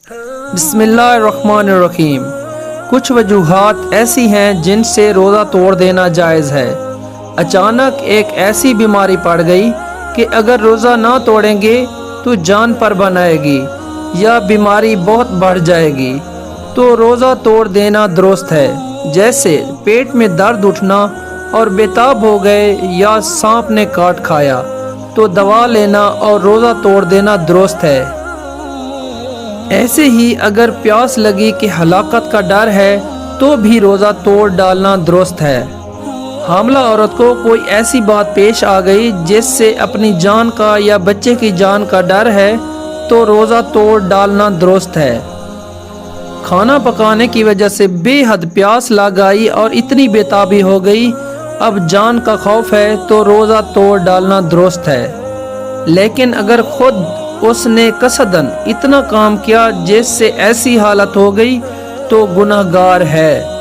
بسم اللہ الرحمن الرحیم۔ کچھ وجوہات ایسی ہیں جن سے روزہ توڑ دینا جائز ہے۔ اچانک ایک ایسی بیماری پڑ گئی کہ اگر روزہ نہ توڑیں گے تو جان پر بن آئے گی یا بیماری بہت بڑھ جائے گی تو روزہ توڑ دینا درست ہے۔ جیسے پیٹ میں درد اٹھنا اور بےتاب ہو گئے یا سانپ نے کاٹ کھایا تو دوا لینا اور روزہ توڑ دینا درست ہے۔ ایسے ہی اگر پیاس لگی کہ ہلاکت کا ڈر ہے تو بھی روزہ توڑ ڈالنا درست ہے۔ حاملہ عورت کو کوئی ایسی بات پیش آ گئی جس سے اپنی جان کا یا بچے کی جان کا ڈر ہے تو روزہ توڑ ڈالنا درست ہے۔ کھانا پکانے کی وجہ سے بے حد پیاس لگ آئی اور اتنی بےتابی ہو گئی، اب جان کا خوف ہے تو روزہ توڑ ڈالنا درست ہے۔ لیکن اگر خود اس نے قصداً اتنا کام کیا جس سے ایسی حالت ہو گئی تو گناہگار ہے۔